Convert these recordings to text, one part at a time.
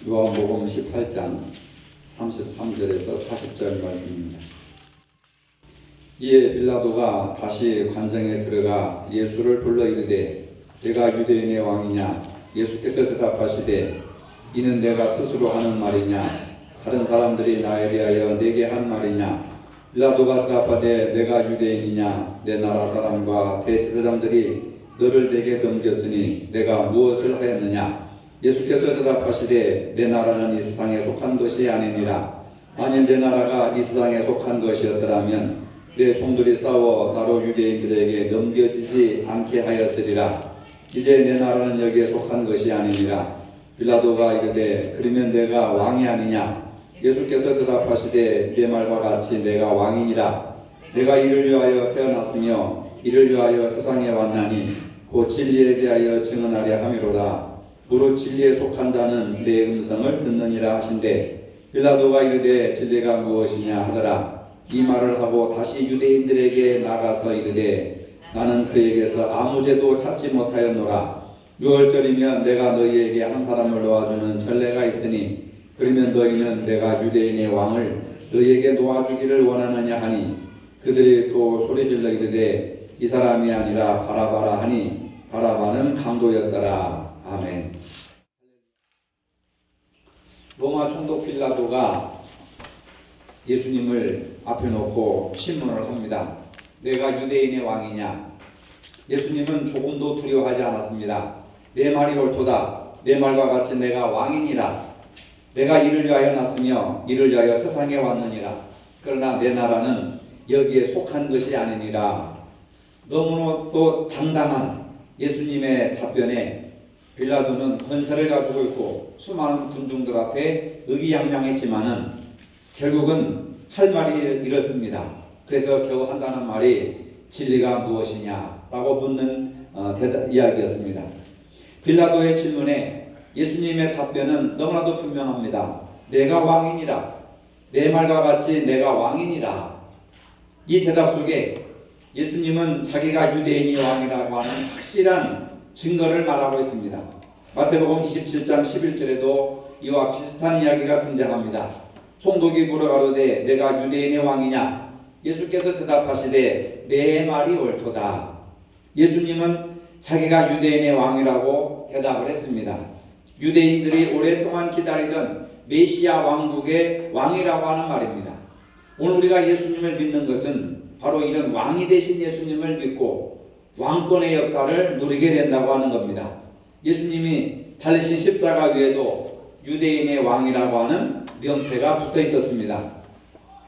요한복음 18장 33절에서 40절 말씀입니다. 이에 빌라도가 다시 관정에 들어가 예수를 불러 이르되 내가 유대인의 왕이냐? 예수께서 대답하시되 이는 내가 스스로 하는 말이냐? 다른 사람들이 나에 대하여 내게 한 말이냐? 빌라도가 대답하되 내가 유대인이냐? 내 나라 사람과 대제사장들이 너를 내게 넘겼으니 내가 무엇을 하였느냐? 예수께서 대답하시되 내 나라는 이 세상에 속한 것이 아니니라. 만일 내 나라가 이 세상에 속한 것이었더라면 내 종들이 싸워 나로 유대인들에게 넘겨지지 않게 하였으리라. 이제 내 나라는 여기에 속한 것이 아니니라. 빌라도가 이르되 그러면 내가 왕이 아니냐? 예수께서 대답하시되 내 말과 같이 내가 왕이니라. 내가 이를 위하여 태어났으며 이를 위하여 세상에 왔나니 곧 진리에 대하여 증언하려 함이로다. 무릇 진리에 속한 자는 내 음성을 듣느니라 하신대 빌라도가 이르되 진리가 무엇이냐 하더라. 이 말을 하고 다시 유대인들에게 나가서 이르되 나는 그에게서 아무 죄도 찾지 못하였노라. 6월절이면 내가 너희에게 한 사람을 놓아주는 전례가 있으니 그러면 너희는 내가 유대인의 왕을 너희에게 놓아주기를 원하느냐 하니 그들이 또 소리질러 이르되 이 사람이 아니라 바라바라 하니 바라바는 강도였더라. 아멘. 로마 총독 빌라도가 예수님을 앞에 놓고 신문을 합니다. 내가 유대인의 왕이냐? 예수님은 조금도 두려워하지 않았습니다. 내 말이 옳도다. 내 말과 같이 내가 왕이니라. 내가 이를 위하여 났으며 이를 위하여 세상에 왔느니라. 그러나 내 나라는 여기에 속한 것이 아니니라. 너무나도 당당한 예수님의 답변에 빌라도는 권세를 가지고 있고 수많은 군중들 앞에 의기양양했지만은 결국은 할 말이 이렇습니다. 그래서 겨우 한다는 말이 진리가 무엇이냐라고 묻는 이야기였습니다. 빌라도의 질문에 예수님의 답변은 너무나도 분명합니다. 내가 왕이니라. 내 말과 같이 내가 왕이니라. 이 대답 속에 예수님은 자기가 유대인이 왕이라고 하는 확실한 증거를 말하고 있습니다. 마태복음 27장 11절에도 이와 비슷한 이야기가 등장합니다. 총독이 물어가로되 내가 유대인의 왕이냐? 예수께서 대답하시되 내 말이 옳도다. 예수님은 자기가 유대인의 왕이라고 대답을 했습니다. 유대인들이 오랫동안 기다리던 메시아 왕국의 왕이라고 하는 말입니다. 오늘 우리가 예수님을 믿는 것은 바로 이런 왕이 되신 예수님을 믿고 왕권의 역사를 누리게 된다고 하는 겁니다. 예수님이 달리신 십자가 위에도 유대인의 왕이라고 하는 명패가 붙어 있었습니다.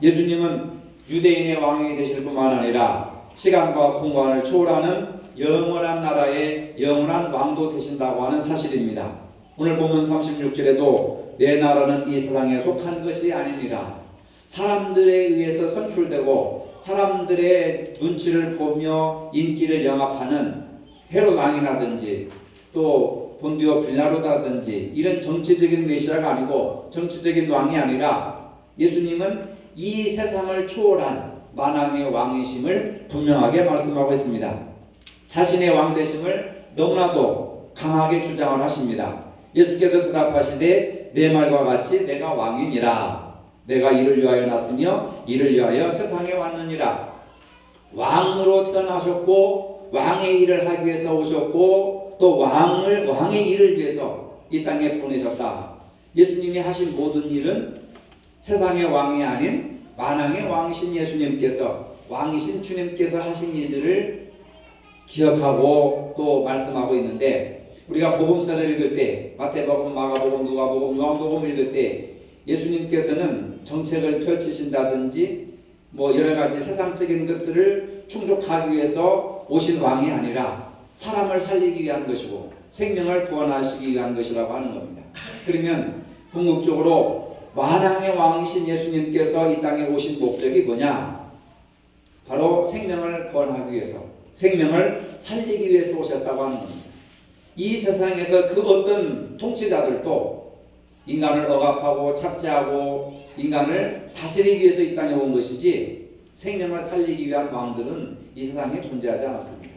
예수님은 유대인의 왕이 되실 뿐만 아니라 시간과 공간을 초월하는 영원한 나라의 영원한 왕도 되신다고 하는 사실입니다. 오늘 본문 36절에도 내 나라는 이 세상에 속한 것이 아니니라. 사람들에 의해서 선출되고 사람들의 눈치를 보며 인기를 영합하는 헤롯 왕이라든지 또 본디오 빌라도라든지 이런 정치적인 메시아가 아니고 정치적인 왕이 아니라 예수님은 이 세상을 초월한 만왕의 왕이심을 분명하게 말씀하고 있습니다. 자신의 왕되심을 너무나도 강하게 주장을 하십니다. 예수께서 대답하시되 내 말과 같이 내가 왕이니라. 내가 이를 위하여 났으며 이를 위하여 세상에 왔느니라. 왕으로 태어나셨고 왕의 일을 하기 위해서 오셨고 또 왕의 일을 위해서 이 땅에 보내셨다. 예수님이 하신 모든 일은 세상의 왕이 아닌 만왕의 왕이신 예수님께서 왕이신 주님께서 하신 일들을 기억하고 또 말씀하고 있는데 우리가 복음서를 읽을 때 마태복음, 마가복음, 누가복음, 요한복음 읽을 때 예수님께서는 정책을 펼치신다든지 여러 가지 세상적인 것들을 충족하기 위해서 오신 왕이 아니라 사람을 살리기 위한 것이고 생명을 구원하시기 위한 것이라고 하는 겁니다. 그러면 궁극적으로 만왕의 왕이신 예수님께서 이 땅에 오신 목적이 뭐냐? 바로 생명을 구원하기 위해서 생명을 살리기 위해서 오셨다고 하는 겁니다. 이 세상에서 그 어떤 통치자들도 인간을 억압하고 착취하고 인간을 다스리기 위해서 이 땅에 온 것이지 생명을 살리기 위한 왕들은 이 세상에 존재하지 않았습니다.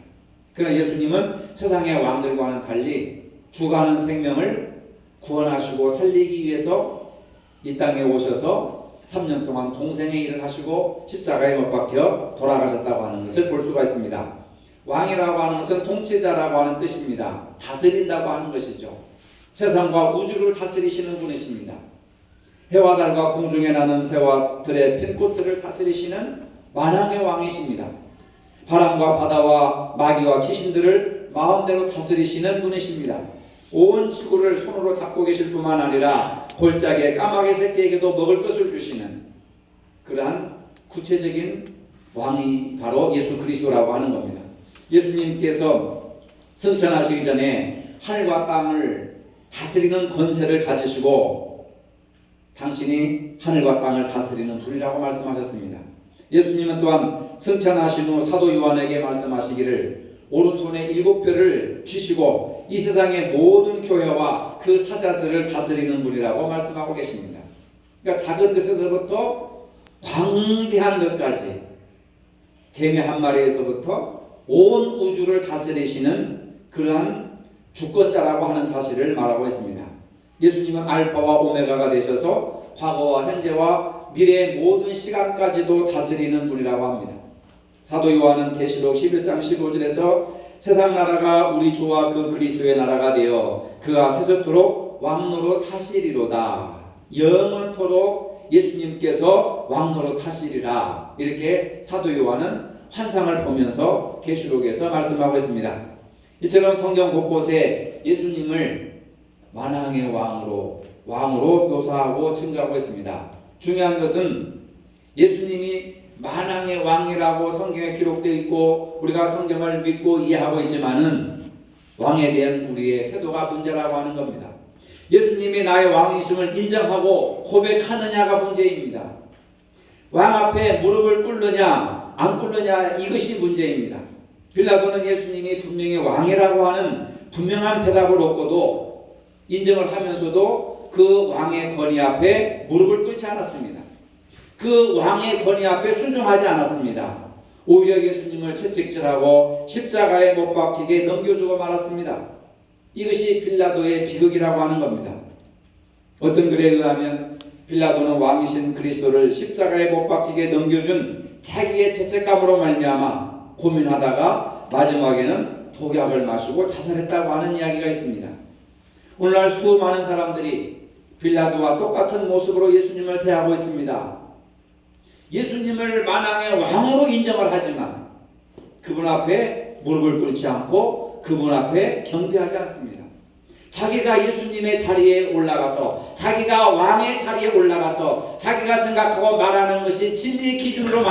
그러나 예수님은 세상의 왕들과는 달리 죽어가는 생명을 구원하시고 살리기 위해서 이 땅에 오셔서 3년 동안 공생의 일을 하시고 십자가에 못 박혀 돌아가셨다고 하는 것을 볼 수가 있습니다. 왕이라고 하는 것은 통치자라고 하는 뜻입니다. 다스린다고 하는 것이죠. 세상과 우주를 다스리시는 분이십니다. 해와 달과 공중에 나는 새와 들의 핀 꽃들을 다스리시는 만왕의 왕이십니다. 바람과 바다와 마귀와 귀신들을 마음대로 다스리시는 분이십니다. 온 지구를 손으로 잡고 계실 뿐만 아니라 골짜기에 까마귀 새끼에게도 먹을 것을 주시는 그러한 구체적인 왕이 바로 예수 그리스도라고 하는 겁니다. 예수님께서 승천하시기 전에 하늘과 땅을 다스리는 권세를 가지시고 당신이 하늘과 땅을 다스리는 분이라고 말씀하셨습니다. 예수님은 또한 승천하신 후 사도 요한에게 말씀하시기를 오른손에 7뼈를 쥐시고 이 세상의 모든 교회와 그 사자들을 다스리는 분이라고 말씀하고 계십니다. 그러니까 작은 것에서부터 광대한 것까지 개미 한 마리에서부터 온 우주를 다스리시는 그러한 주권자라고 하는 사실을 말하고 있습니다. 예수님은 알파와 오메가가 되셔서 과거와 현재와 미래의 모든 시간까지도 다스리는 분이라고 합니다. 사도 요한은 계시록 11장 15절에서 세상 나라가 우리 주와 그 그리스도의 나라가 되어 그가 세세토록 왕노로 타시리로다. 영원토록 예수님께서 왕노로 타시리라. 이렇게 사도 요한은 환상을 보면서 계시록에서 말씀하고 있습니다. 이처럼 성경 곳곳에 예수님을 만왕의 왕으로 묘사하고 증거하고 있습니다. 중요한 것은 예수님이 만왕의 왕이라고 성경에 기록되어 있고 우리가 성경을 믿고 이해하고 있지만은 왕에 대한 우리의 태도가 문제라고 하는 겁니다. 예수님이 나의 왕이심을 인정하고 고백하느냐가 문제입니다. 왕 앞에 무릎을 꿇느냐 안 꿇느냐 이것이 문제입니다. 빌라도는 예수님이 분명히 왕이라고 하는 분명한 대답을 얻고도 인정을 하면서도 그 왕의 권위 앞에 무릎을 꿇지 않았습니다. 그 왕의 권위 앞에 순종하지 않았습니다. 오히려 예수님을 채찍질하고 십자가에 못 박히게 넘겨주고 말았습니다. 이것이 빌라도의 비극이라고 하는 겁니다. 어떤 글에 의하면 빌라도는 왕이신 그리스도를 십자가에 못 박히게 넘겨준 자기의 죄책감으로 말미암아 고민하다가 마지막에는 독약을 마시고 자살했다고 하는 이야기가 있습니다. 오늘날 수많은 사람들이 빌라도와 똑같은 모습으로 예수님을 대하고 있습니다. 예수님을 만왕의 왕으로 인정을 하지만 그분 앞에 무릎을 꿇지 않고 그분 앞에 경배하지 않습니다. 자기가 예수님의 자리에 올라가서 자기가 왕의 자리에 올라가서 자기가 생각하고 말하는 것이 진리의 기준으로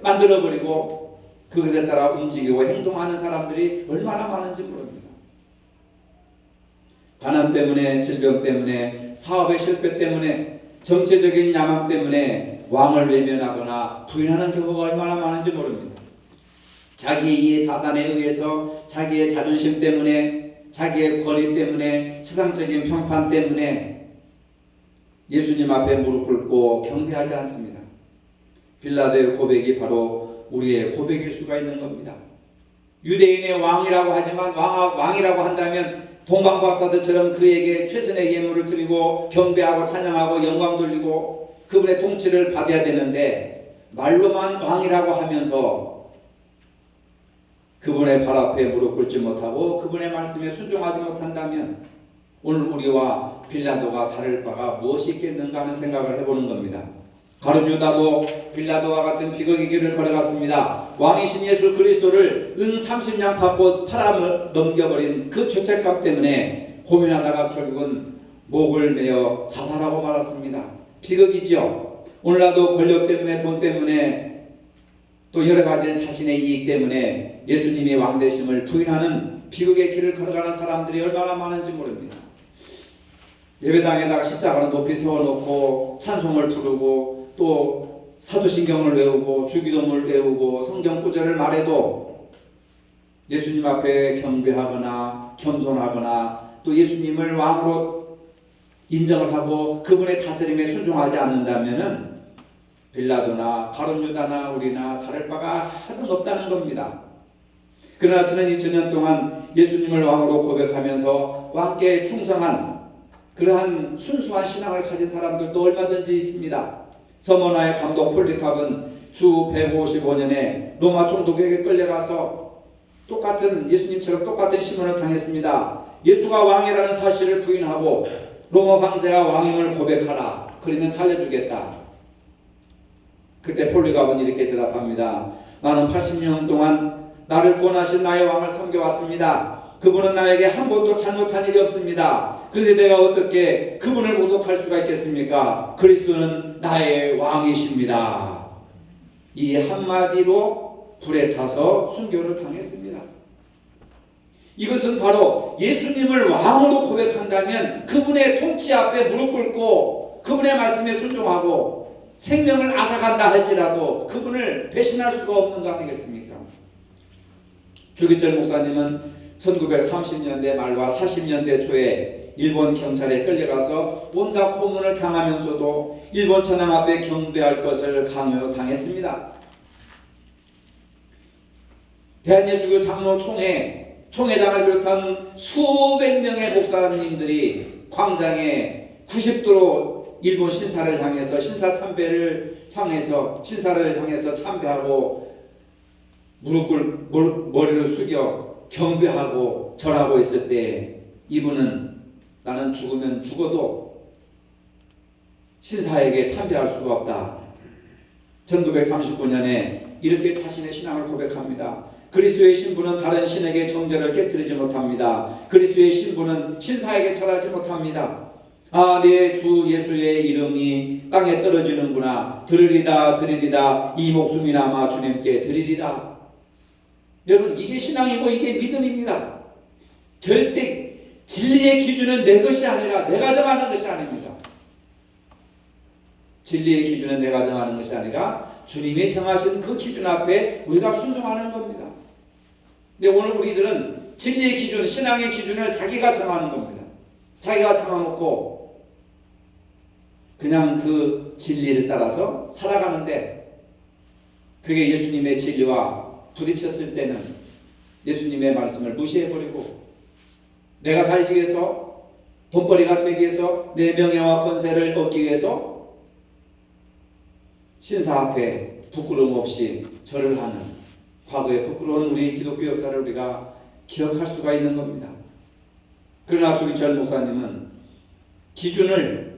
만들어버리고 그것에 따라 움직이고 행동하는 사람들이 얼마나 많은지 모릅니다. 가난 때문에, 질병 때문에, 사업의 실패 때문에, 정체적인 야망 때문에 왕을 외면하거나 부인하는 경우가 얼마나 많은지 모릅니다. 자기의 이해 타산에 의해서 자기의 자존심 때문에, 자기의 권위 때문에, 세상적인 평판 때문에 예수님 앞에 무릎 꿇고 경배하지 않습니다. 빌라도의 고백이 바로 우리의 고백일 수가 있는 겁니다. 유대인의 왕이라고 하지만 왕이라고 한다면 동방박사들처럼 그에게 최선의 예물을 드리고 경배하고 찬양하고 영광 돌리고 그분의 통치를 받아야 되는데 말로만 왕이라고 하면서 그분의 발 앞에 무릎 꿇지 못하고 그분의 말씀에 순종하지 못한다면 오늘 우리와 빌라도가 다를 바가 무엇이 있겠는가 하는 생각을 해보는 겁니다. 가룟 유다도 빌라도와 같은 비극의 길을 걸어갔습니다. 왕이신 예수 그리스도를 은 30냥 받고 팔아 넘겨버린 그 죄책감 때문에 고민하다가 결국은 목을 메어 자살하고 말았습니다. 비극이죠. 오늘날도 권력 때문에 돈 때문에 또 여러 가지 자신의 이익 때문에 예수님이 왕되심을 부인하는 비극의 길을 걸어가는 사람들이 얼마나 많은지 모릅니다. 예배당에다가 십자가를 높이 세워놓고 찬송을 부르고 또 사도신경을 외우고 주기도문을 외우고 성경 구절을 말해도 예수님 앞에 경배하거나 겸손하거나 또 예수님을 왕으로 인정을 하고 그분의 다스림에 순종하지 않는다면은 빌라도나 가룟 유다나 우리나 다를 바가 하등 없다는 겁니다. 그러나 저는 2000년 동안 예수님을 왕으로 고백하면서 왕께 충성한 그러한 순수한 신앙을 가진 사람들도 얼마든지 있습니다. 서머나의 감독 폴리캅은 주 155년에 로마 총독에게 끌려가서 똑같은 예수님처럼 똑같은 시문을 당했습니다. 예수가 왕이라는 사실을 부인하고 로마 황제가 왕임을 고백하라. 그러면 살려주겠다. 그때 폴리캅은 이렇게 대답합니다. 나는 80년 동안 나를 구원하신 나의 왕을 섬겨왔습니다. 그분은 나에게 한 번도 잘못한 일이 없습니다. 그런데 내가 어떻게 그분을 모독할 수가 있겠습니까? 그리스도는 나의 왕이십니다. 이 한마디로 불에 타서 순교를 당했습니다. 이것은 바로 예수님을 왕으로 고백한다면 그분의 통치 앞에 무릎 꿇고 그분의 말씀에 순종하고 생명을 앗아간다 할지라도 그분을 배신할 수가 없는 거 아니겠습니까? 주기철 목사님은 1930년대 말과 40년대 초에 일본 경찰에 끌려가서 온갖 고문을 당하면서도 일본 천황 앞에 경배할 것을 강요당했습니다. 대한예수교 장로 총회장을 비롯한 수백 명의 목사님들이 광장에 90도로 일본 신사를 향해서 신사참배를 향해서 신사를 향해서 참배하고 머리를 숙여 경배하고 절하고 있을 때 이분은 나는 죽으면 죽어도 신사에게 참배할 수가 없다. 1939년에 이렇게 자신의 신앙을 고백합니다. 그리스도의 신부는 다른 신에게 정죄를 깨뜨리지 못합니다. 그리스도의 신부는 신사에게 절하지 못합니다. 아, 내 주 예수의 이름이 땅에 떨어지는구나. 들으리다 들으리다 이 목숨이나마 주님께 드리리다. 여러분, 이게 신앙이고 이게 믿음입니다. 절대 진리의 기준은 내 것이 아니라 내가 정하는 것이 아닙니다. 진리의 기준은 내가 정하는 것이 아니라 주님이 정하신 그 기준 앞에 우리가 순종하는 겁니다. 근데 오늘 우리들은 진리의 기준, 신앙의 기준을 자기가 정하는 겁니다. 자기가 정해놓고 그냥 그 진리를 따라서 살아가는데 그게 예수님의 진리와 부딪혔을 때는 예수님의 말씀을 무시해버리고 내가 살기 위해서 돈벌이가 되기 위해서 내 명예와 권세를 얻기 위해서 신사 앞에 부끄러움 없이 절을 하는 과거의 부끄러운 우리 기독교 역사를 우리가 기억할 수가 있는 겁니다. 그러나 주기철 목사님은 기준을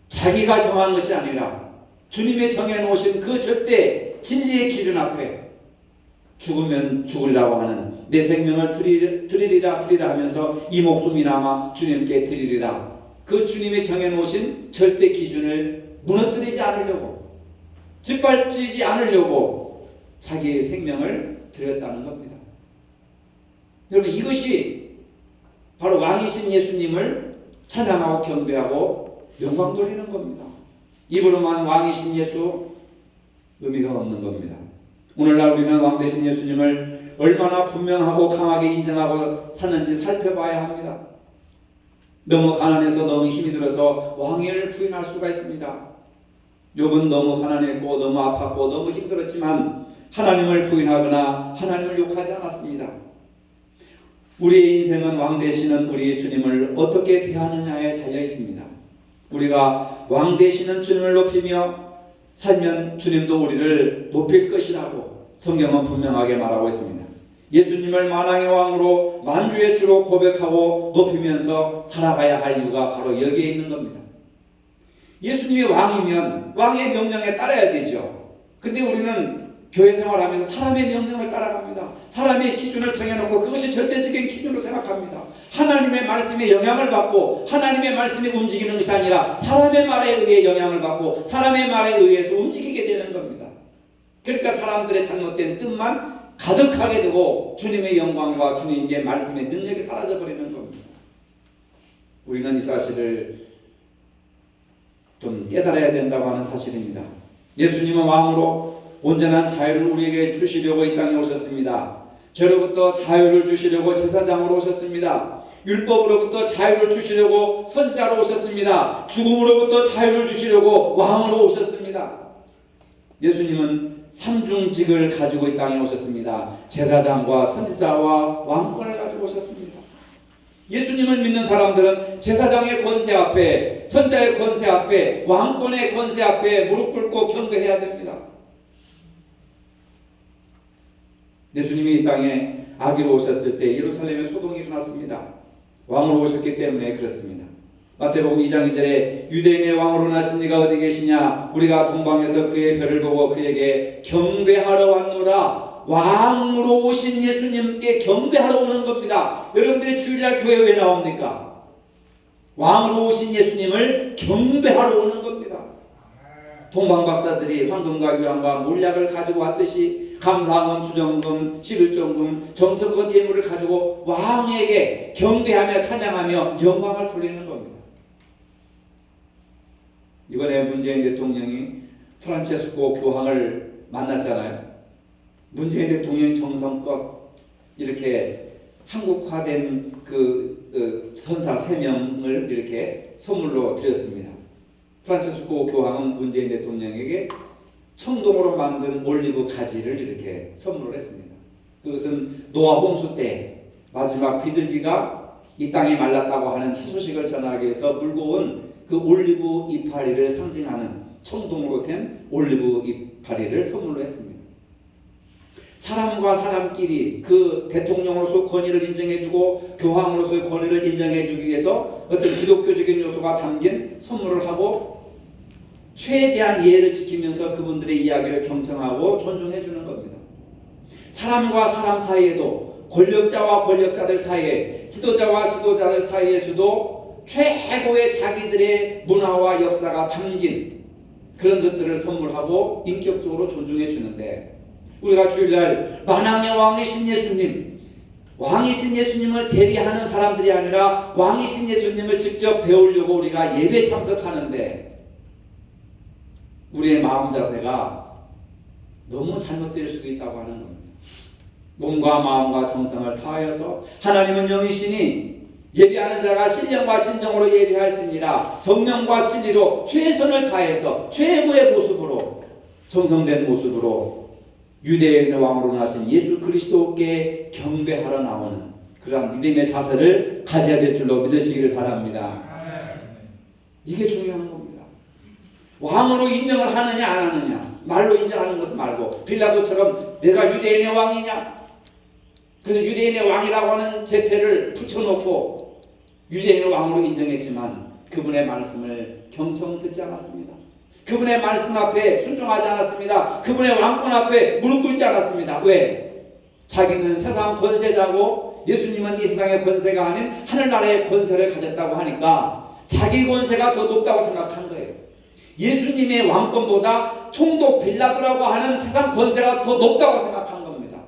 자기가 정한 것이 아니라 주님이 정해놓으신 그 절대 진리의 기준 앞에 죽으면 죽으리라고 하는 내 생명을 드리리라 하면서 이 목숨이나마 주님께 드리리라. 그 주님이 정해놓으신 절대 기준을 무너뜨리지 않으려고 짓밟지 않으려고 자기의 생명을 드렸다는 겁니다. 여러분, 이것이 바로 왕이신 예수님을 찬양하고 경배하고 영광 돌리는 겁니다. 입으로만 왕이신 예수 의미가 없는 겁니다. 오늘날 우리는 왕 되신 예수님을 얼마나 분명하고 강하게 인정하고 사는지 살펴봐야 합니다. 너무 가난해서 너무 힘이 들어서 왕위를 부인할 수가 있습니다. 욥은 너무 가난했고 너무 아팠고 너무 힘들었지만 하나님을 부인하거나 하나님을 욕하지 않았습니다. 우리의 인생은 왕 되시는 우리 주님을 어떻게 대하느냐에 달려 있습니다. 우리가 왕 되시는 주님을 높이며 살면 주님도 우리를 높일 것이라고 성경은 분명하게 말하고 있습니다. 예수님을 만왕의 왕으로 만주의 주로 고백하고 높이면서 살아가야 할 이유가 바로 여기에 있는 겁니다. 예수님이 왕이면 왕의 명령에 따라야 되죠. 근데 우리는 교회 생활하면서 사람의 명령을 따라갑니다. 사람의 기준을 정해놓고 그것이 절대적인 기준으로 생각합니다. 하나님의 말씀에 영향을 받고 하나님의 말씀이 움직이는 것이 아니라 사람의 말에 의해 영향을 받고 사람의 말에 의해서 움직이게 되는 겁니다. 그러니까 사람들의 잘못된 뜻만 가득하게 되고 주님의 영광과 주님의 말씀의 능력이 사라져버리는 겁니다. 우리는 이 사실을 좀 깨달아야 된다고 하는 사실입니다. 예수님은 왕으로 온전한 자유를 우리에게 주시려고 이 땅에 오셨습니다. 죄로부터 자유를 주시려고 제사장으로 오셨습니다. 율법으로부터 자유를 주시려고 선지자로 오셨습니다. 죽음으로부터 자유를 주시려고 왕으로 오셨습니다. 예수님은 삼중직을 가지고 이 땅에 오셨습니다. 제사장과 선지자와 왕권을 가지고 오셨습니다. 예수님을 믿는 사람들은 제사장의 권세 앞에, 선자의 권세 앞에, 왕권의 권세 앞에 무릎 꿇고 경배해야 됩니다. 예수님이 이 땅에 아기로 오셨을 때 예루살렘에 소동이 일어났습니다. 왕으로 오셨기 때문에 그렇습니다. 마태복음 2장 2절에 유대인의 왕으로 나신 이가 어디 계시냐? 우리가 동방에서 그의 별을 보고 그에게 경배하러 왔노라. 왕으로 오신 예수님께 경배하러 오는 겁니다. 여러분들이 주일날 교회 왜 나옵니까? 왕으로 오신 예수님을 경배하러 오는 겁니다. 동방박사들이 황금과 유황과 몰약을 가지고 왔듯이 감사함, 주정금, 11종금, 정성껏 예물을 가지고 왕에게 경배하며 찬양하며 영광을 돌리는 겁니다. 이번에 문재인 대통령이 프란체스코 교황을 만났잖아요. 문재인 대통령이 정성껏 이렇게 한국화된 그 선사 3명을 이렇게 선물로 드렸습니다. 프란체스코 교황은 문재인 대통령에게 청동으로 만든 올리브 가지를 이렇게 선물을 했습니다. 그것은 노아 홍수 때 마지막 비둘기가 이 땅이 말랐다고 하는 희소식을 전하기 위해서 물고 온 그 올리브 이파리를 상징하는 청동으로 된 올리브 이파리를 선물로 했습니다. 사람과 사람끼리 그 대통령으로서 권위를 인정해주고 교황으로서의 권위를 인정해주기 위해서 어떤 기독교적인 요소가 담긴 선물을 하고 최대한 예의를 지키면서 그분들의 이야기를 경청하고 존중해주는 겁니다. 사람과 사람 사이에도 권력자와 권력자들 사이에 지도자와 지도자들 사이에서도 최고의 자기들의 문화와 역사가 담긴 그런 것들을 선물하고 인격적으로 존중해 주는데 우리가 주일날 만왕의 왕이신 예수님, 왕이신 예수님을 대리하는 사람들이 아니라 왕이신 예수님을 직접 배우려고 우리가 예배 참석하는데 우리의 마음 자세가 너무 잘못될 수도 있다고 하는 겁니다. 몸과 마음과 정성을 다하여서 하나님은 영이시니 예배하는 자가 신령과 진정으로 예배할지니라 성령과 진리로 최선을 다해서 최고의 모습으로 정성된 모습으로 유대인의 왕으로 나신 예수 그리스도께 경배하러 나오는 그러한 믿음의 자세를 가져야 될 줄로 믿으시기를 바랍니다. 이게 중요한 겁니다. 왕으로 인정을 하느냐 안 하느냐, 말로 인정하는 것은 말고 빌라도처럼 내가 유대인의 왕이냐, 그래서 유대인의 왕이라고 하는 제패를 붙여놓고 유대인의 왕으로 인정했지만 그분의 말씀을 경청 듣지 않았습니다. 그분의 말씀 앞에 순종하지 않았습니다. 그분의 왕권 앞에 무릎 꿇지 않았습니다. 왜? 자기는 세상 권세자고 예수님은 이 세상의 권세가 아닌 하늘나라의 권세를 가졌다고 하니까 자기 권세가 더 높다고 생각한 거예요. 예수님의 왕권보다 총독 빌라도라고 하는 세상 권세가 더 높다고 생각한 겁니다.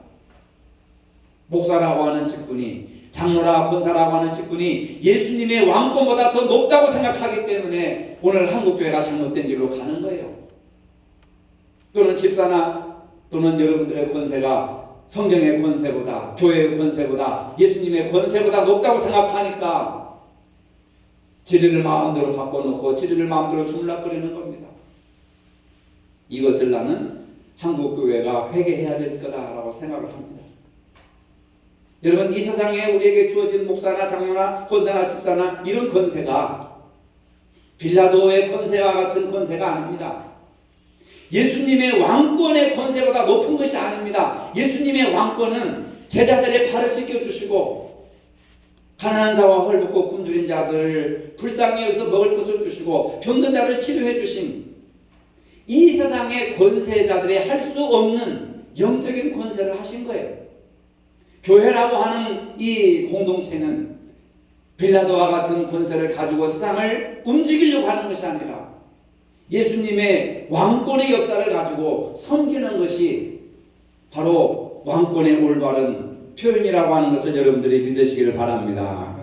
목사라고 하는 직분이, 장로라 권사라고 하는 직분이 예수님의 왕권보다 더 높다고 생각하기 때문에 오늘 한국교회가 잘못된 길로 가는 거예요. 또는 집사나 또는 여러분들의 권세가 성경의 권세보다, 교회의 권세보다, 예수님의 권세보다 높다고 생각하니까 진리를 마음대로 바꿔놓고 진리를 마음대로 주물럭거리는 겁니다. 이것을 나는 한국교회가 회개해야 될 거다라고 생각을 합니다. 여러분, 이 세상에 우리에게 주어진 목사나 장로나 권사나 집사나 이런 권세가 빌라도의 권세와 같은 권세가 아닙니다. 예수님의 왕권의 권세보다 높은 것이 아닙니다. 예수님의 왕권은 제자들의 발을 씻겨주시고 가난한 자와 헐벗고 굶주린 자들을 불쌍히 여기서 먹을 것을 주시고 병든 자를 치료해 주신 이 세상의 권세자들이 할 수 없는 영적인 권세를 하신 거예요. 교회라고 하는 이 공동체는 빌라도와 같은 권세를 가지고 세상을 움직이려고 하는 것이 아니라 예수님의 왕권의 역사를 가지고 섬기는 것이 바로 왕권의 올바른 표현이라고 하는 것을 여러분들이 믿으시기를 바랍니다.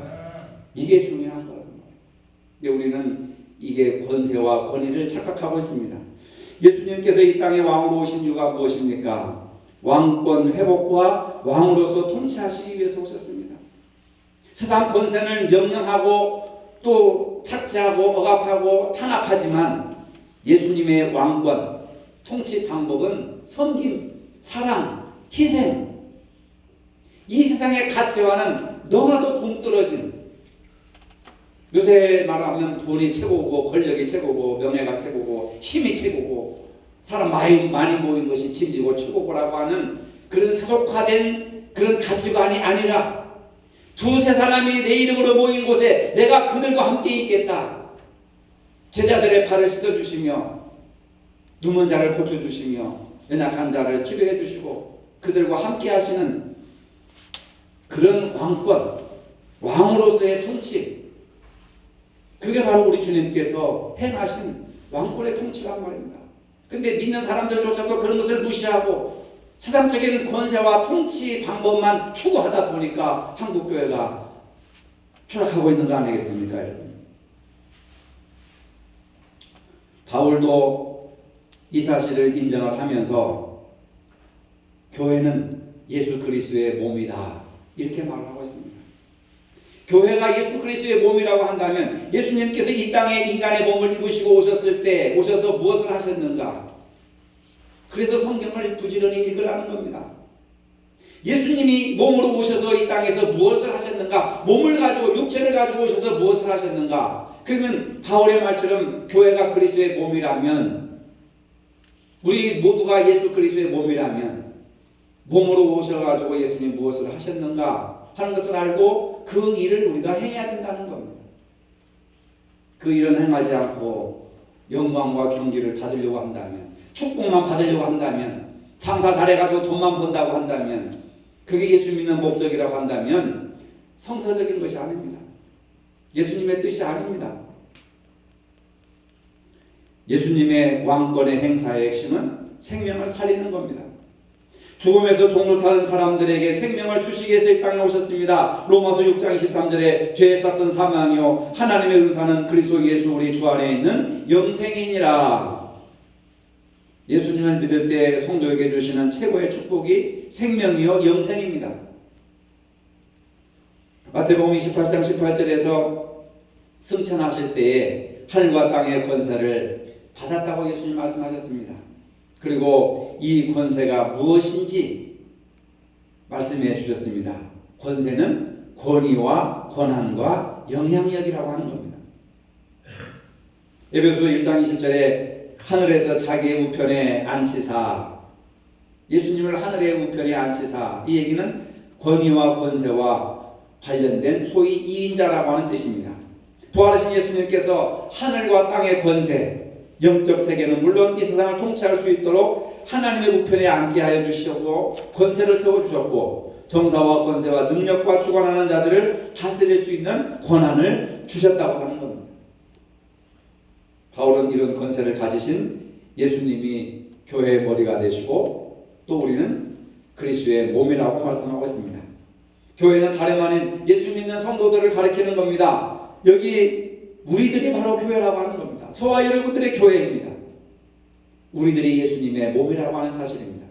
이게 중요한 거예요. 우리는 이게 권세와 권위를 착각하고 있습니다. 예수님께서 이 땅에 왕으로 오신 이유가 무엇입니까? 왕권 회복과 왕으로서 통치하시기 위해서 오셨습니다. 세상 권세는 명령하고 또 착취하고 억압하고 탄압하지만 예수님의 왕권, 통치 방법은 섬김, 사랑, 희생, 이 세상의 가치와는 너무나도 동떨어진 요새 말하면 돈이 최고고 권력이 최고고 명예가 최고고 힘이 최고고 사람 많이 모인 것이 진리고 최고고라고 하는 그런 세속화된 그런 가치관이 아니라 두세 사람이 내 이름으로 모인 곳에 내가 그들과 함께 있겠다. 제자들의 발을 씻어주시며 누먼 자를 고쳐주시며 연약한 자를 치료해 주시고 그들과 함께 하시는 그런 왕권, 왕으로서의 통치, 그게 바로 우리 주님께서 행하신 왕권의 통치란 말입니다. 근데 믿는 사람들조차도 그런 것을 무시하고 세상적인 권세와 통치 방법만 추구하다 보니까 한국교회가 추락하고 있는 거 아니겠습니까, 여러분? 바울도 이 사실을 인정을 하면서 교회는 예수 그리스도의 몸이다 이렇게 말을 하고 있습니다. 교회가 예수 그리스도의 몸이라고 한다면 예수님께서 이 땅에 인간의 몸을 입으시고 오셨을 때 오셔서 무엇을 하셨는가? 그래서 성경을 부지런히 읽으라는 겁니다. 예수님이 몸으로 오셔서 이 땅에서 무엇을 하셨는가? 몸을 가지고 육체를 가지고 오셔서 무엇을 하셨는가? 그러면 바울의 말처럼 교회가 그리스도의 몸이라면 우리 모두가 예수 그리스도의 몸이라면 몸으로 오셔가지고 예수님 무엇을 하셨는가 하는 것을 알고 그 일을 우리가 행해야 된다는 겁니다. 그 일은 행하지 않고 영광과 존귀를 받으려고 한다면, 축복만 받으려고 한다면, 장사 잘해가지고 돈만 번다고 한다면, 그게 예수 믿는 목적이라고 한다면 성서적인 것이 아닙니다. 예수님의 뜻이 아닙니다. 예수님의 왕권의 행사의 핵심은 생명을 살리는 겁니다. 죽음에서 종로 타는 사람들에게 생명을 주시기 위해서 이 땅에 오셨습니다. 로마서 6장 23절에 죄의 싹은 사망이요 하나님의 은사는 그리스도 예수 우리 주 안에 있는 영생이니라. 예수님을 믿을 때 성도에게 주시는 최고의 축복이 생명이요 영생입니다. 마태복음 28장 18절에서 승천하실 때에 하늘과 땅의 권세를 받았다고 예수님 말씀하셨습니다. 그리고 이 권세가 무엇인지 말씀해 주셨습니다. 권세는 권위와 권한과 영향력이라고 하는 겁니다. 에베소 1장 20절에 하늘에서 자기의 우편에 앉히사, 예수님을 하늘의 우편에 앉히사, 이 얘기는 권위와 권세와 관련된 소위 2인자라고 하는 뜻입니다. 부활하신 예수님께서 하늘과 땅의 권세, 영적 세계는 물론 이 세상을 통치할 수 있도록 하나님의 우편에 앉게 하여 주시고 권세를 세워주셨고 정사와 권세와 능력과 주관하는 자들을 다스릴 수 있는 권한을 주셨다고 하는 겁니다. 바울은 이런 권세를 가지신 예수님이 교회의 머리가 되시고 또 우리는 그리스도의 몸이라고 말씀하고 있습니다. 교회는 다름 아닌 예수 믿는 성도들을 가리키는 겁니다. 여기 우리들이 바로 교회라고 하는 겁니다. 저와 여러분들의 교회입니다. 우리들이 예수님의 몸이라고 하는 사실입니다.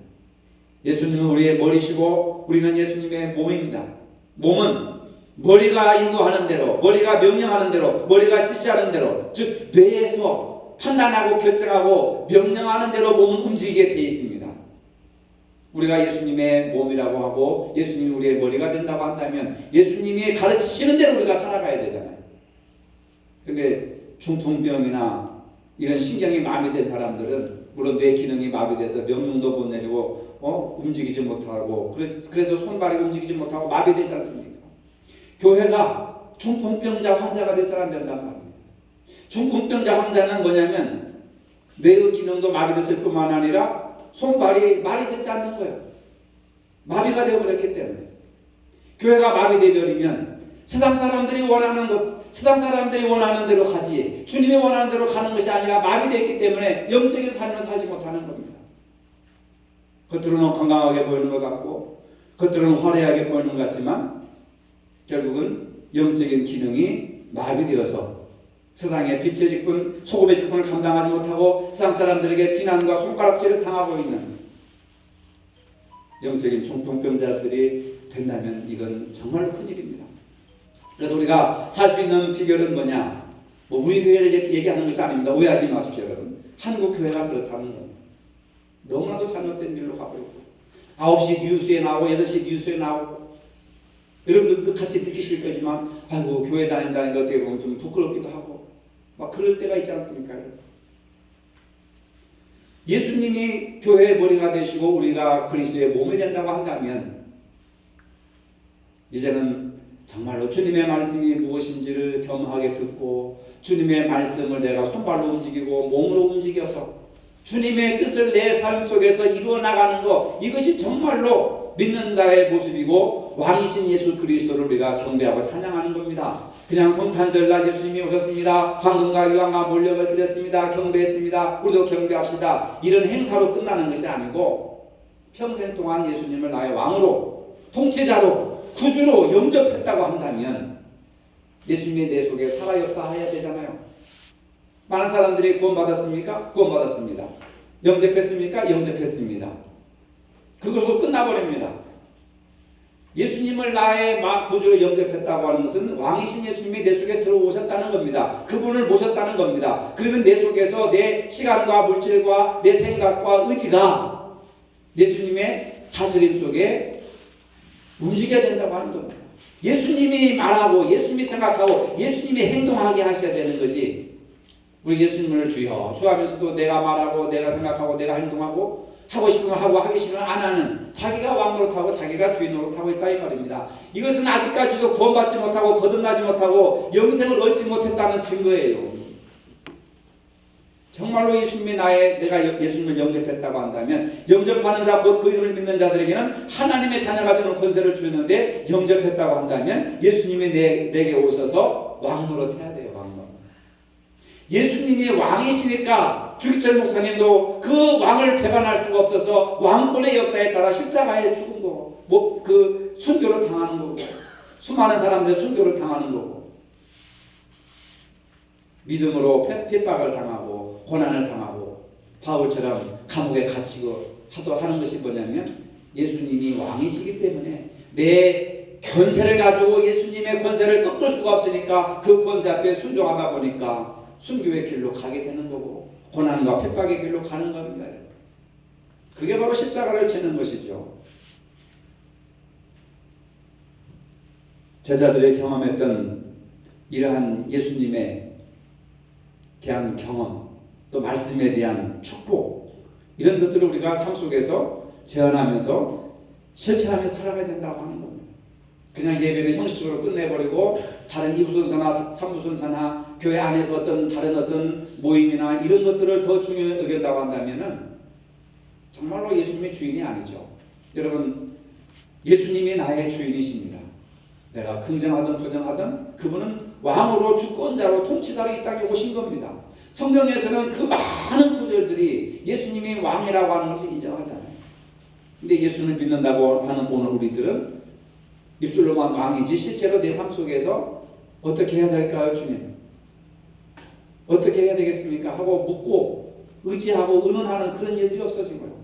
예수님은 우리의 머리시고 우리는 예수님의 몸입니다. 몸은 머리가 인도하는 대로, 머리가 명령하는 대로, 머리가 지시하는 대로, 즉 뇌에서 판단하고 결정하고 명령하는 대로 몸은 움직이게 되어 있습니다. 우리가 예수님의 몸이라고 하고 예수님이 우리의 머리가 된다고 한다면 예수님이 가르치시는 대로 우리가 살아가야 되잖아요. 근데 중풍병이나 이런 신경이 마비된 사람들은 물론 뇌 기능이 마비돼서 명령도 못 내리고 움직이지 못하고 그래서 손발이 움직이지 못하고 마비되지 않습니까? 교회가 중풍병자 환자가 돼서는 안 된단 말입니다. 중풍병자 환자는 뭐냐면 뇌의 기능도 마비됐을 뿐만 아니라 손발이 말이 되지 않는 거예요. 마비가 되어버렸기 때문에. 교회가 마비되어 버리면 세상 사람들이 원하는 것, 세상 사람들이 원하는 대로 가지 주님이 원하는 대로 가는 것이 아니라 마비되어 있기 때문에 영적인 삶을 살지 못하는 겁니다. 겉으로는 건강하게 보이는 것 같고 겉으로는 화려하게 보이는 것 같지만 결국은 영적인 기능이 마비되어서 세상의 빛의 직분, 소금의 직분을 감당하지 못하고 세상 사람들에게 비난과 손가락질을 당하고 있는 영적인 중풍병자들이 된다면 이건 정말로 큰일입니다. 그래서 우리가 살 수 있는 비결은 뭐냐? 우리 교회를 얘기하는 것이 아닙니다. 오해하지 마십시오, 여러분. 한국 교회가 그렇다는 겁니다. 너무나도 잘못된 일로 가고 있고 9시 뉴스에 나오고 8시 뉴스에 나오고 여러분들도 같이 느끼실 거지만 아이고 교회 다닌다는 것 어떻게 보면 좀 부끄럽기도 하고 막 그럴 때가 있지 않습니까? 예수님이 교회의 머리가 되시고 우리가 그리스도의 몸이 된다고 한다면 이제는 정말로 주님의 말씀이 무엇인지를 겸허하게 듣고 주님의 말씀을 내가 손발로 움직이고 몸으로 움직여서 주님의 뜻을 내 삶 속에서 이루어 나가는 것, 이것이 정말로 믿는 자의 모습이고 왕이신 예수 그리스도를 우리가 경배하고 찬양하는 겁니다. 그냥 성탄절날 예수님이 오셨습니다. 황금과 유황과 몰력을 드렸습니다. 경배했습니다. 우리도 경배합시다. 이런 행사로 끝나는 것이 아니고 평생 동안 예수님을 나의 왕으로, 통치자로, 구주로 영접했다고 한다면 예수님이 내 속에 살아 역사해야 되잖아요. 많은 사람들이 구원받았습니까? 구원받았습니다. 영접했습니까? 영접했습니다. 그것으로 끝나버립니다. 예수님을 나의 구주로 영접했다고 하는 것은 왕이신 예수님이 내 속에 들어오셨다는 겁니다. 그분을 모셨다는 겁니다. 그러면 내 속에서 내 시간과 물질과 내 생각과 의지가 예수님의 다스림 속에 움직여야 된다고 하는 겁니다. 예수님이 말하고 예수님이 생각하고 예수님이 행동하게 하셔야 되는 거지. 우리 예수님을 주여 주하면서도 내가 말하고 내가 생각하고 내가 행동하고 하고 싶으면 하고 하기 싫으면 안 하는 자기가 왕 노릇하고 자기가 주인 노릇하고 있다 이 말입니다. 이것은 아직까지도 구원받지 못하고 거듭나지 못하고 영생을 얻지 못했다는 증거예요. 정말로 예수님이 내가 예수님을 영접했다고 한다면 영접하는 자 곧 그 이름을 믿는 자들에게는 하나님의 자녀가 되는 권세를 주는데 영접했다고 한다면 예수님이 내게 오셔서 왕 노릇해야 돼요. 왕 노릇. 예수님이 왕이시니까 주기철 목사님도 그 왕을 배반할 수가 없어서 왕권의 역사에 따라 십자가에 죽은 거고 그 순교를 당하는 거고 수많은 사람들의 순교를 당하는 거고 믿음으로 핍박을 당하고 고난을 당하고 바울처럼 감옥에 갇히고 하는 것이 뭐냐면 예수님이 왕이시기 때문에 내 권세를 가지고 예수님의 권세를 꺾을 수가 없으니까 그 권세 앞에 순종하다 보니까 순교의 길로 가게 되는 거고 고난과 핍박의 길로 가는 겁니다. 그게 바로 십자가를 지는 것이죠. 제자들이 경험했던 이러한 예수님에 대한 경험, 또 말씀에 대한 축복, 이런 것들을 우리가 삶 속에서 재현하면서 실천하며 살아가야 된다고 하는 겁니다. 그냥 예배를 형식적으로 끝내버리고 다른 2부순서나 3부순서나 교회 안에서 다른 어떤 모임이나 이런 것들을 더 중요히 여긴다고 한다면은 정말로 예수님의 주인이 아니죠. 여러분, 예수님이 나의 주인이십니다. 내가 긍정하든 부정하든 그분은 왕으로 주권자로 통치자로 이 땅에 오신 겁니다. 성경에서는 그 많은 구절들이 예수님이 왕이라고 하는 것을 인정하잖아요. 근데 예수님을 믿는다고 하는 오늘 우리들은 입술로만 왕이지 실제로 내 삶 속에서 어떻게 해야 될까요, 주님? 어떻게 해야 되겠습니까? 하고 묻고 의지하고 의논하는 그런 일들이 없어진 거예요.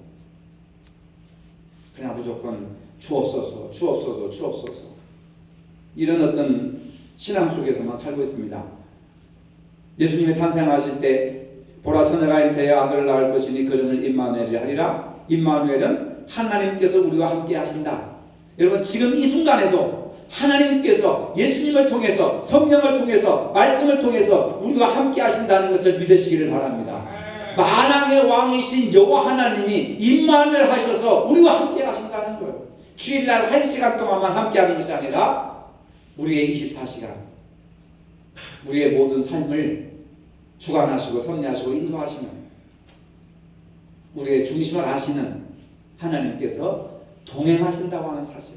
그냥 무조건 주옵소서, 주옵소서, 주옵소서. 이런 어떤 신앙 속에서만 살고 있습니다. 예수님이 탄생하실 때 보라 처녀가 잉태하여 아들을 낳을 것이니 그름을 임마누엘이라 하리라. 임마누엘은 하나님께서 우리와 함께 하신다. 여러분, 지금 이 순간에도 하나님께서 예수님을 통해서 성령을 통해서 말씀을 통해서 우리와 함께 하신다는 것을 믿으시기를 바랍니다. 만왕의 왕이신 여호와 하나님이 임마누엘 하셔서 우리와 함께 하신다는 거예요. 주일날 1시간 동안만 함께 하는 것이 아니라 우리의 24시간, 우리의 모든 삶을 주관하시고 섭리하시고 인도하시는 우리의 중심을 아시는 하나님께서 동행하신다고 하는 사실.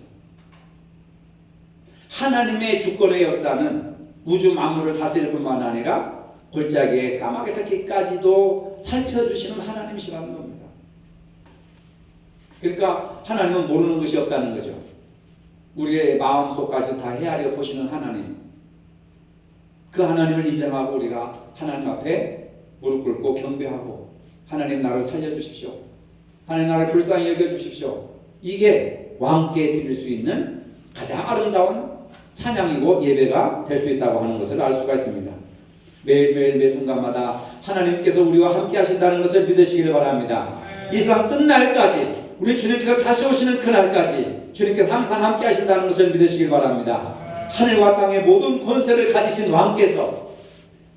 하나님의 주권의 역사는 우주 만물을 다스릴 뿐만 아니라 골짜기에 까마귀 새끼까지도 살펴주시는 하나님이시라는 겁니다. 그러니까 하나님은 모르는 것이 없다는 거죠. 우리의 마음속까지 다 헤아려 보시는 하나님, 그 하나님을 인정하고 우리가 하나님 앞에 무릎 꿇고 경배하고 하나님 나를 살려주십시오, 하나님 나를 불쌍히 여겨주십시오, 이게 왕께 드릴 수 있는 가장 아름다운 찬양이고 예배가 될 수 있다고 하는 것을 알 수가 있습니다. 매일매일 매 순간마다 하나님께서 우리와 함께 하신다는 것을 믿으시기를 바랍니다. 이 세상 끝날까지 우리 주님께서 다시 오시는 그날까지 주님께서 항상 함께 하신다는 것을 믿으시길 바랍니다. 하늘과 땅의 모든 권세를 가지신 왕께서,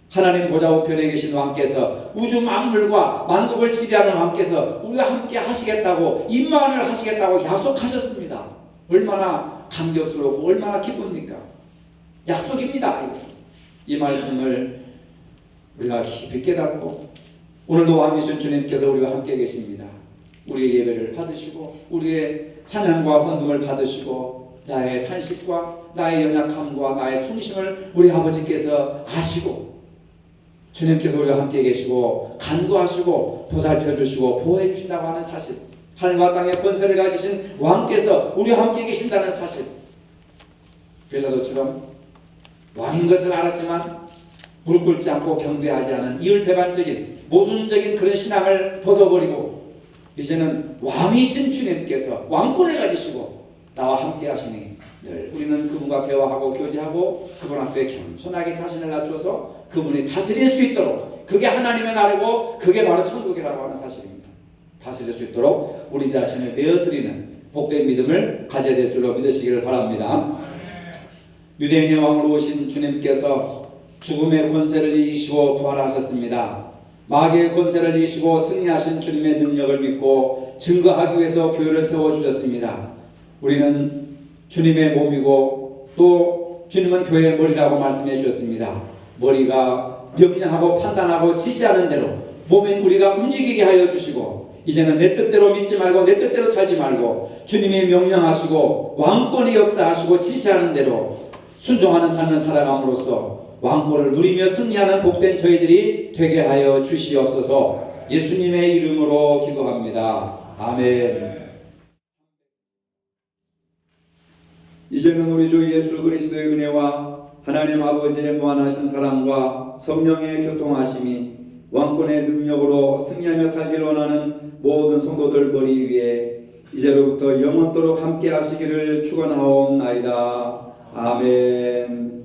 하나님 보좌 우편에 계신 왕께서, 우주 만물과 만국을 지배하는 왕께서 우리와 함께 하시겠다고, 임마누엘 하시겠다고 약속하셨습니다. 얼마나 감격스럽고 얼마나 기쁩니까? 약속입니다. 이 말씀을 우리가 깊이 깨닫고 오늘도 왕이신 주님께서 우리와 함께 계십니다. 우리의 예배를 받으시고 우리의 찬양과 헌금을 받으시고 나의 탄식과 나의 연약함과 나의 충심을 우리 아버지께서 아시고 주님께서 우리와 함께 계시고 간구하시고 보살펴 주시고 보호해 주신다고 하는 사실, 하늘과 땅의 권세를 가지신 왕께서 우리와 함께 계신다는 사실, 빌라도처럼 왕인 것을 알았지만 무릎 꿇지 않고 경배하지 않은 이율배반적인 모순적인 그런 신앙을 벗어버리고 이제는 왕이신 주님께서 왕권을 가지시고 나와 함께 하시니 늘 우리는 그분과 대화하고 교제하고 그분 앞에 겸손하게 자신을 낮춰서 그분이 다스릴 수 있도록, 그게 하나님의 나라고 그게 바로 천국이라고 하는 사실입니다. 다스릴 수 있도록 우리 자신을 내어드리는 복된 믿음을 가져야 될 줄로 믿으시기를 바랍니다. 유대인의 왕으로 오신 주님께서 죽음의 권세를 이기시고 부활하셨습니다. 마귀의 권세를 이기시고 승리하신 주님의 능력을 믿고 증거하기 위해서 교회를 세워주셨습니다. 우리는 주님의 몸이고 또 주님은 교회의 머리라고 말씀해 주셨습니다. 머리가 명령하고 판단하고 지시하는 대로 몸인 우리가 움직이게 하여 주시고 이제는 내 뜻대로 믿지 말고 내 뜻대로 살지 말고 주님이 명령하시고 왕권이 역사하시고 지시하는 대로 순종하는 삶을 살아감으로써 왕권을 누리며 승리하는 복된 저희들이 되게 하여 주시옵소서. 예수님의 이름으로 기도합니다. 아멘. 이제는 우리 주 예수 그리스도의 은혜와 하나님 아버지의 무한하신 사랑과 성령의 교통하심이 왕권의 능력으로 승리하며 살기를 원하는 모든 성도들 머리 위에 이제로부터 영원토록 함께 하시기를 축원하옵나이다. 아멘.